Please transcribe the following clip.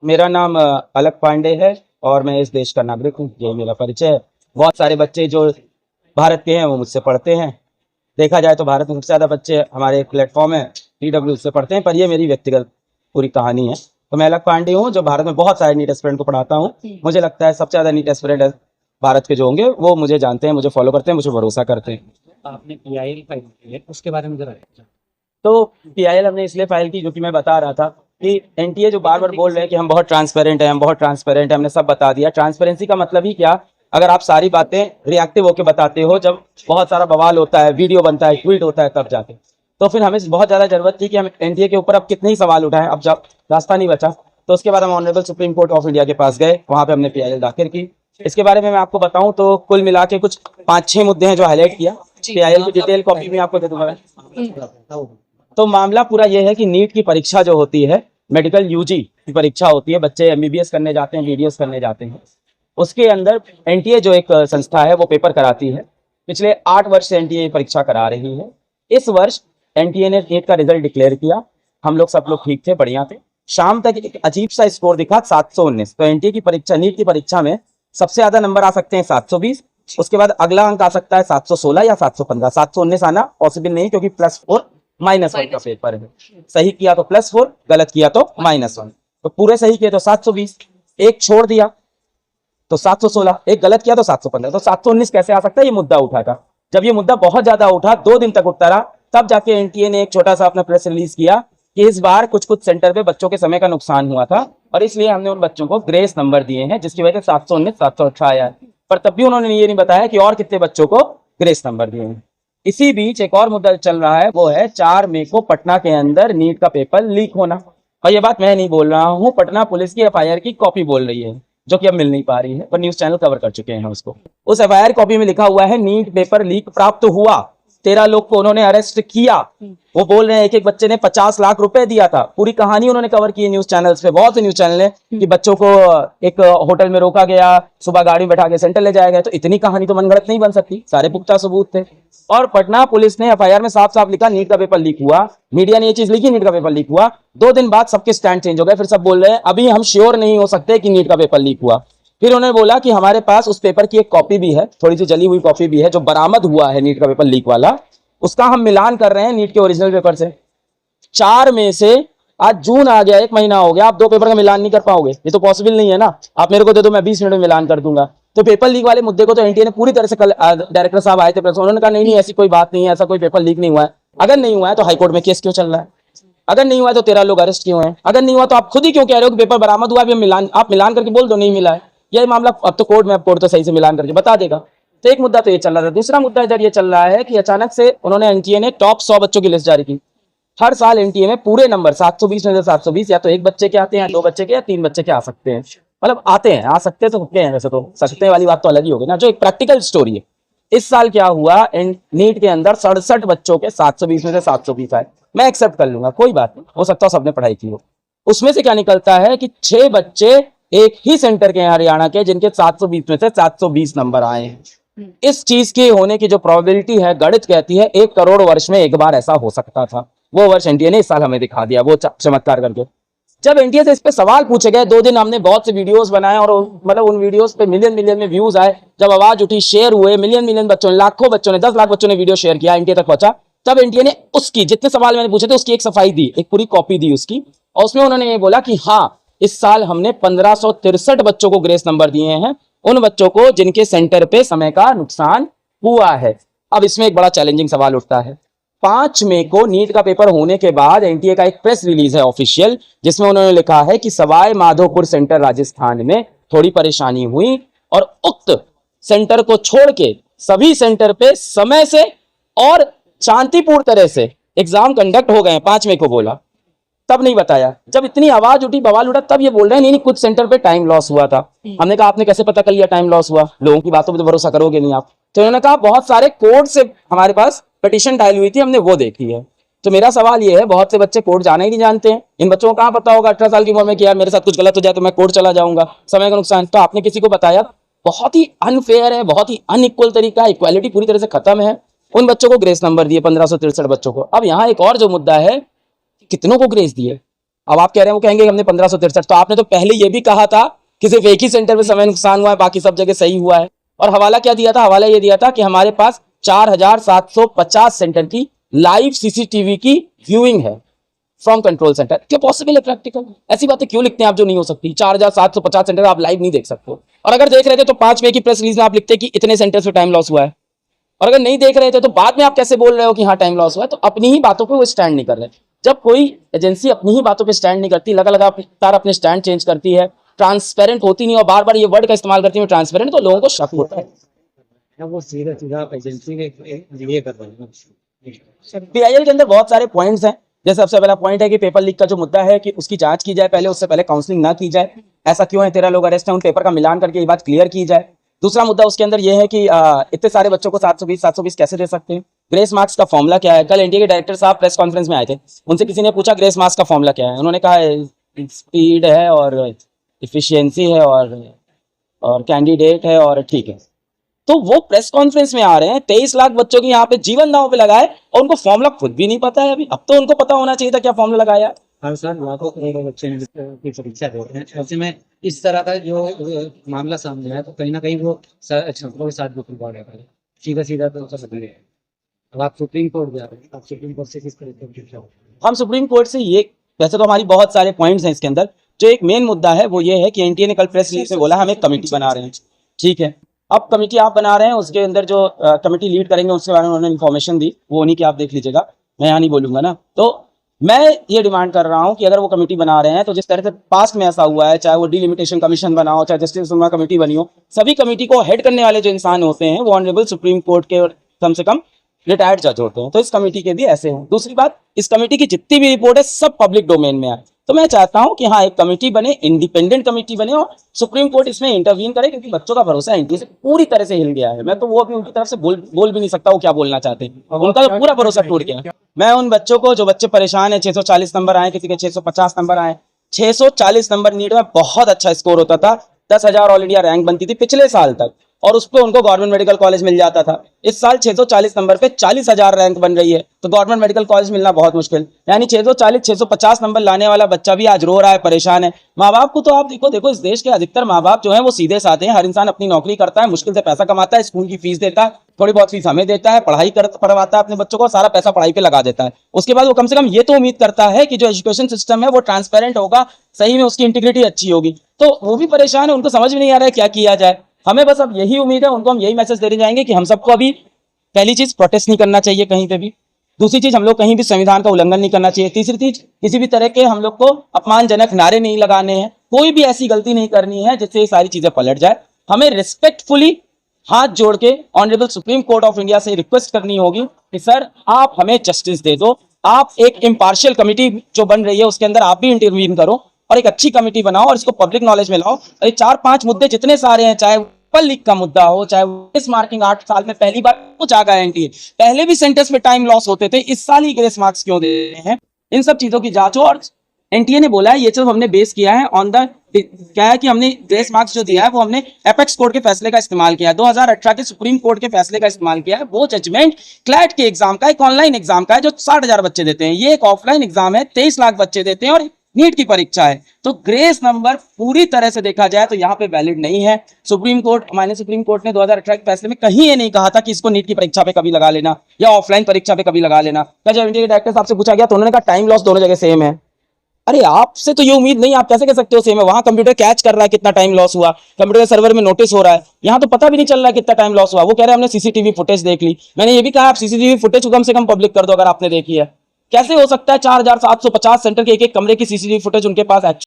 मेरा नाम अलक पांडे है और मैं इस देश का नागरिक हूँ। ये मेरा परिचय है। बहुत सारे बच्चे जो भारत के हैं वो मुझसे पढ़ते हैं। देखा जाए तो भारत में सबसे ज़्यादा बच्चे हमारे एक प्लेटफॉर्म है PW से पढ़ते हैं, पर ये मेरी व्यक्तिगत पूरी कहानी है। तो मैं अलक पांडे हूँ जो भारत में बहुत सारे नीट एस्पिरेंट को पढ़ाता हूँ। मुझे लगता है सबसे ज़्यादा नीट एस्पिरेंट भारत के जो होंगे वो मुझे जानते हैं, मुझे फॉलो करते हैं, मुझे भरोसा करते हैं। आपने PIL फाइल की है, उसके बारे में जरा तो PIL हमने इसलिए फाइल की, जो कि मैं बता रहा था कि NTA जो बार बार बोल रहे हैं कि हम बहुत ट्रांसपेरेंट हैं, हम बहुत ट्रांसपेरेंट हैं, हमने सब बता दिया। ट्रांसपेरेंसी का मतलब ही क्या? अगर आप सारी बातें रिएक्टिव होकर बताते हो, जब बहुत सारा बवाल होता है, वीडियो बनता है, ट्वीट होता है, तब जाके तो फिर हमें बहुत ज़्यादा जरूरत थी कि हम NTA के ऊपर अब कितने ही सवाल उठाएं। अब जब रास्ता नहीं बचा तो उसके बाद हम honourable supreme court of India के पास गए, वहाँ पे हमने PIL दाखिल की। इसके बारे में मैं आपको बताऊं तो कुल मिला के कुछ 5-6 मुद्दे हैं जो हाईलाइट किया। PIL की डिटेल कॉपी भी आपको दे दूंगा मैं। तो मामला पूरा ये है कि नीट की परीक्षा जो होती है, मेडिकल UG की परीक्षा होती है, बच्चे MBBS करने जाते हैं, BDS करने जाते हैं। उसके अंदर NTA जो एक संस्था है वो पेपर कराती है। पिछले 8 वर्ष से NTA परीक्षा करा रही है। इस वर्ष NTA ने नीट का रिजल्ट डिक्लेयर किया। हम लोग सब लोग ठीक थे, बढ़िया थे। शाम तक एक अजीब सा स्कोर दिखा 719। तो NTA की परीक्षा, नीट की परीक्षा में सबसे ज्यादा नंबर आ सकते हैं 720। उसके बाद अगला अंक आ सकता है 716 या 715। 719 आना पॉसिबल नहीं, क्योंकि +4 -1 का पेपर है। सही किया तो +4, गलत किया तो -1। तो पूरे सही किए तो 720, एक छोड़ दिया तो 716, एक गलत किया तो 715। तो 719 कैसे आ सकता है? ये मुद्दा उठा था। जब ये मुद्दा बहुत ज्यादा उठा, 2 दिन तक उठता रहा, तब जाके NTA ने एक छोटा सा अपना प्रेस रिलीज किया कि इस बार कुछ कुछ सेंटर पे बच्चों के समय का नुकसान हुआ था और इसलिए हमने उन बच्चों को ग्रेस नंबर दिए हैं, जिसकी वजह से 719 718 आया है। पर तब भी उन्होंने ये नहीं बताया कि और कितने बच्चों को ग्रेस नंबर दिए हैं। इसी बीच एक और मुद्दा चल रहा है, वो है 4 मई को पटना के अंदर नीट का पेपर लीक होना। और ये बात मैं नहीं बोल रहा हूँ, पटना पुलिस की FIR की कॉपी बोल रही है, जो कि अब मिल नहीं पा रही है, पर न्यूज चैनल कवर कर चुके हैं उसको। उस FIR कॉपी में लिखा हुआ है नीट पेपर लीक प्राप्त हुआ, 13 लोग को उन्होंने अरेस्ट किया। वो बोल रहे हैं एक एक बच्चे ने 50 लाख रुपए दिया था। पूरी कहानी उन्होंने कवर की है न्यूज चैनल्स पे, बहुत से न्यूज चैनल है कि बच्चों को एक होटल में रोका गया, सुबह गाड़ी में बैठा के सेंटर ले जाया गया। तो इतनी कहानी तो मनगढ़ंत नहीं बन सकती, सारे पुख्ता सबूत थे। और पटना पुलिस ने FIR में साफ साफ लिखा नीट का पेपर लीक हुआ। मीडिया ने ये चीज लिखी, नीट का पेपर लीक हुआ। 2 दिन बाद सबके स्टैंड चेंज हो गए, फिर सब बोल रहे हैं अभी हम श्योर नहीं हो सकते कि नीट का पेपर लीक हुआ। फिर उन्होंने बोला कि हमारे पास उस पेपर की एक कॉपी भी है, थोड़ी सी जली हुई कॉपी भी है, जो बरामद हुआ है नीट का पेपर लीक वाला, उसका हम मिलान कर रहे हैं नीट के ओरिजिनल पेपर से। 4 मई से आज जून आ गया, 1 महीना हो गया, आप 2 पेपर का मिलान नहीं कर पाओगे? ये तो पॉसिबल नहीं है ना। आप मेरे को दे दो, मैं 20 मिनट में मिलान कर दूंगा। तो पेपर लीक वाले मुद्दे को तो NTA ने पूरी तरह से, कल डायरेक्टर साहब आए थे प्रेस, उन्होंने कहा नहीं ऐसी कोई बात नहीं है, ऐसा कोई पेपर लीक नहीं हुआ है। अगर नहीं हुआ है तो हाईकोर्ट में केस क्यों चल रहा है? अगर नहीं हुआ है तो 13 लोग अरेस्ट क्यों हैं? अगर नहीं हुआ तो आप खुद ही क्यों कह रहे हो कि पेपर बरामद हुआ? आप मिलान करके बोल दो नहीं मिला है। यही मामला अब तो कोर्ट में, अब कोर्ट तो सही से मिलान करके बता देगा। तो एक मुद्दा तो ये चल रहा था। दूसरा मुद्दा इधर ये चल रहा है कि अचानक से उन्होंने NTA ने टॉप 100 बच्चों की लिस्ट जारी की। हर साल NTA में पूरे नंबर 720 में से 720 या तो एक बच्चे के आते हैं, या 2 बच्चे के, या 3 बच्चे के आ सकते हैं। मतलब आते हैं, आ सकते हैं तो सकते हैं, वैसे तो सकते वाली बात तो अलग ही होगी ना, जो एक प्रैक्टिकल स्टोरी है। इस साल क्या हुआ, नीट के अंदर 67 बच्चों के 720 में से 720 आए। मैं एक्सेप्ट कर लूंगा, कोई बात नहीं, हो सकता है सबने पढ़ाई की हो। उसमें से क्या निकलता है कि 6 बच्चे एक ही सेंटर के हरियाणा के, जिनके 720 में से 720 नंबर आए हैं। इस चीज के होने की जो प्रोबेबिलिटी है, गणित कहती है 1 करोड़ वर्ष में एक बार ऐसा हो सकता था। वो वर्ष NTA ने इस साल हमें दिखा दिया, वो चमत्कार करके। जब NTA से इस पे सवाल पूछे गए, 2 दिन हमने बहुत से वीडियोस बनाए और मतलब उन वीडियोस पे मिलियन में व्यूज आए। जब आवाज उठी, शेयर हुए, मिलियन बच्चों ने, लाखों बच्चों ने, 10 लाख बच्चों ने वीडियो शेयर किया, NTA तक पहुंचा। तब NTA ने उसकी, जितने सवाल मैंने पूछे थे उसकी एक सफाई दी, एक पूरी कॉपी दी उसकी। और उसमें उन्होंने ये बोला कि हाँ, इस साल हमने 1563 बच्चों को ग्रेस नंबर दिए हैं, उन बच्चों को जिनके सेंटर पे समय का नुकसान हुआ है। अब इसमें एक बड़ा चैलेंजिंग सवाल उठता है। 5 मई को नीट का पेपर होने के बाद NTA का एक प्रेस रिलीज है ऑफिशियल, जिसमें उन्होंने लिखा है कि सवाई माधोपुर सेंटर राजस्थान में थोड़ी परेशानी हुई और उक्त सेंटर को छोड़ के सभी सेंटर पे समय से और शांतिपूर्ण तरह से एग्जाम कंडक्ट हो गए। 5 मई को बोला, तब नहीं बताया। जब इतनी आवाज उठी, बवाल उठा, तब ये बोल रहे हैं नहीं कुछ सेंटर पे टाइम लॉस हुआ था। हमने कहा आपने कैसे पता कर लिया टाइम लॉस हुआ? लोगों की बातों पे तो भरोसा करोगे नहीं आप। तो उन्होंने कहा बहुत सारे कोर्ट से हमारे पास पिटीशन डायल हुई थी, हमने वो देखी है। तो मेरा सवाल ये है, बहुत से बच्चे कोर्ट जाना ही नहीं जानते हैं। इन बच्चों को कहाँ पता होगा 18 साल की उम्र में कि यार मेरे साथ कुछ गलत हो जाए तो मैं कोर्ट चला जाऊंगा, समय का नुकसान। तो आपने किसी को बताया? बहुत ही अनफेयर है, बहुत ही अनइक्वल तरीका है, इक्वालिटी पूरी तरह से खत्म है। उन बच्चों को ग्रेस नंबर दिए, 1563 बच्चों को। अब यहाँ एक और जो मुद्दा है, कितनों को ग्रेस दिए? अब आप कह रहे हैं वो कहेंगे कि हमने 1563, तो आपने तो पहले ये भी कहा था कि सिर्फ एक ही सेंटर में समय नुकसान हुआ है, बाकी सब जगह सही हुआ है। और हवाला क्या दिया था? हवाला ये दिया था कि हमारे पास 4750 सेंटर की लाइव सीसीटीवी की व्यूइंग है फ्रॉम कंट्रोल सेंटर। क्या पॉसिबल है प्रैक्टिकल? ऐसी बातें क्यों लिखते हैं आप जो नहीं हो सकती? 4750 सेंटर आप लाइव नहीं देख सकते हो। और अगर देख रहे थे तो 5 मई की प्रेस रिलीज में आप लिखते कि इतने सेंटर्स पे टाइम लॉस हुआ है। और अगर नहीं देख रहे थे तो बाद में आप कैसे बोल रहे हो कि हाँ टाइम लॉस हुआ है? तो अपनी ही बातों पे वो स्टैंड नहीं कर रहे। जब कोई एजेंसी अपनी ही बातों पे स्टैंड नहीं करती, लगातार अपने स्टैंड चेंज करती है, ट्रांसपेरेंट होती नहीं और बार बार ये वर्ड का इस्तेमाल करती है ट्रांसपेरेंट, तो लोगों को शक होता है। वो सीधा सीधा आप एजेंसी के लिए कर रहे हैं। पीआईएल के अंदर बहुत सारे पॉइंट्स हैं। जैसे सबसे पहला पॉइंट है कि पेपर लीक का जो मुद्दा है कि उसकी जांच की जाए पहले, उससे पहले काउंसलिंग ना की जाए। ऐसा क्यों है? 13 लोग अरेस्ट हैं, उन पेपर का मिलान करके ये बात क्लियर की जाए। दूसरा मुद्दा उसके अंदर ये है कि इतने सारे बच्चों को 720 कैसे दे सकते हैं? ग्रेस मार्क्स का फॉर्मूला क्या है? कल एनटीए के डायरेक्टर साहब प्रेस कॉन्फ्रेंस में आए थे, उनसे किसी ने पूछा ग्रेस मार्क्स का फॉर्मूला क्या है? उन्होंने कहा स्पीड है और इफिशियंसी है और कैंडिडेट है और ठीक है। तो वो प्रेस कॉन्फ्रेंस में आ रहे हैं, 23 लाख बच्चों की यहाँ पे जीवन दांव पे लगाए और उनको फॉर्मूला खुद भी नहीं पता है अभी। अब तो उनको पता होना चाहिए था क्या फॉर्मूला लगाया। हर साल लाखों करोड़ों बच्चे की परीक्षा दे रहे हैं। ऐसे में इस तरह का जो मामला सामने आया तो कहीं ना कहीं वो छात्रों के साथ भी खुलवा रहा है। सीधा सीधा तो समझ रहे हैं। अब आप सुप्रीम कोर्ट जा रहे हैं, आप सुप्रीम कोर्ट से किस तरह की अपेक्षा हो? हम सुप्रीम कोर्ट से ये, वैसे तो हमारी बहुत सारे पॉइंट्स हैं इसके अंदर, जो एक मेन मुद्दा है वो ये है कि एनटीए ने कल प्रेस रिलीज में बोला हम एक कमेटी बना रहे हैं। ठीक है, अब कमेटी आप बना रहे हैं, उसके अंदर जो कमेटी लीड करेंगे उसके बारे में उन्होंने इन्फॉर्मेशन दी, वो उन्हीं की आप देख लीजिएगा, मैं यहाँ नहीं बोलूंगा ना। तो मैं ये डिमांड कर रहा हूँ कि अगर वो कमेटी बना रहे हैं तो जिस तरह से पास्ट में ऐसा हुआ है, चाहे वो डिलिमिटेशन कमीशन बना हो, चाहे जस्टिस सुनवा कमेटी बनी हो, सभी कमेटी को हेड करने वाले जो इंसान होते हैं वो ऑनरेबल सुप्रीम कोर्ट के कम से कम रिटायर्ड जज होते हैं। तो इस कमेटी के भी ऐसे हैं। दूसरी बात, इस कमेटी की जितनी भी रिपोर्ट है सब पब्लिक डोमेन में आए। तो मैं चाहता हूं कि हाँ एक कमेटी बने, इंडिपेंडेंट कमेटी बने और सुप्रीम कोर्ट इसमें इंटरवीन करे, क्योंकि बच्चों का भरोसा एनटीए से पूरी तरह से हिल गया है। मैं तो वो अभी उनकी तरफ से बोल भी नहीं सकता वो क्या बोलना चाहते हैं, उनका तो पूरा भरोसा टूट गया। मैं उन बच्चों को, जो बच्चे परेशान है, 640 नंबर आए, किसी के 650 नंबर आए, 640 नंबर नीट में बहुत अच्छा स्कोर होता था, 10,000 ऑल इंडिया रैंक बनती थी पिछले साल तक, और उस पर उनको गवर्नमेंट मेडिकल कॉलेज मिल जाता था। इस साल 640 नंबर पे 40,000 रैंक बन रही है, तो गवर्नमेंट मेडिकल कॉलेज मिलना बहुत मुश्किल। यानी 650 नंबर लाने वाला बच्चा भी आज रो रहा है, परेशान है। माँ बाप को तो आप देखो इस देश के अधिकतर माँ बाप जो है वो सीधे साधे हैं। हर इंसान अपनी नौकरी करता है, मुश्किल से पैसा कमाता है, स्कूल की फीस देता है, थोड़ी बहुत फीस हमें देता है, पढ़वाता है अपने बच्चों को, सारा पैसा पढ़ाई पे लगा देता है। उसके बाद वो कम से कम ये तो उम्मीद करता है कि जो एजुकेशन सिस्टम है वो ट्रांसपेरेंट होगा, सही में उसकी इंटीग्रिटी अच्छी होगी। तो वो भी परेशान है, उनको समझ में नहीं आ रहा है क्या किया जाए। हमें बस अब यही उम्मीद है, उनको हम यही मैसेज देने जाएंगे कि हम सबको अभी पहली चीज प्रोटेस्ट नहीं करना चाहिए कहीं पे भी। दूसरी चीज, हम लोग कहीं भी संविधान का उल्लंघन नहीं करना चाहिए। तीसरी चीज, किसी भी तरह के हम लोग को अपमानजनक नारे नहीं लगाने हैं, कोई भी ऐसी गलती नहीं करनी है जिससे ये सारी चीजें पलट जाए। हमें रिस्पेक्टफुली हाथ जोड़ के honourable supreme court of India से रिक्वेस्ट करनी होगी कि सर आप हमें जस्टिस दे दो। आप एक इम्पार्शियल कमिटी जो बन रही है उसके अंदर आप भी इंटरवीन करो और एक अच्छी कमिटी बनाओ और इसको पब्लिक नॉलेज में लाओ। ये 4-5 मुद्दे जितने सारे हैं, चाहे पेपर लीक का मुद्दा हो, चाहे ग्रेस मार्किंग 8 साल में पहली बार वो जागा है एनटीए, पहले भी सेंटर्स पे टाइम लॉस होते थे, इस साल ही ग्रेस मार्क्स क्यों दे रहे हैं? इन सब चीजों की जांच हो। और एनटीए ने बोला है ये सब हमने बेस किया है ऑन द, क्या है कि हमने ग्रेस मार्क्स जो दिया है वो हमने एपेक्स कोर्ट के फैसले का इस्तेमाल किया है, 2018 के सुप्रीम कोर्ट के फैसले का इस्तेमाल किया है। वो जजमेंट क्लैट के एग्जाम का, एक ऑनलाइन एग्जाम का है जो 60,000 बच्चे देते हैं, ये एक ऑफलाइन एग्जाम है 23 लाख बच्चे देते हैं और नीट की परीक्षा है। तो ग्रेस नंबर पूरी तरह से देखा जाए तो यहाँ पे वैलिड नहीं है। सुप्रीम कोर्ट ने 2018 के फैसले में कहीं ये नहीं कहा था कि इसको नीट की परीक्षा पे कभी लगा लेना या ऑफलाइन परीक्षा पे कभी लगा लेना। जब एनटीए के डायरेक्टर साहब से पूछा गया तो उन्होंने कहा टाइम लॉस दोनों जगह सेम है। अरे आपसे तो ये उम्मीद नहीं, आप कैसे कह सकते हो सेम है? वहां कंप्यूटर कैच कर रहा है कितना टाइम लॉस हुआ, कंप्यूटर सर्वर में नोटिस हो रहा है, यहाँ तो पता भी नहीं चल रहा है कितना टाइम लॉस हुआ। वो कह रहे हैं हमने सीसीटीवी फुटेज देख ली। मैंने ये भी कहा आप सीसीटीवी फुटेज को कम से कम पब्लिक कर दो अगर आपने देखी है। कैसे हो सकता है 4750 सेंटर के एक कमरे की सीसीटीवी फुटेज उनके पास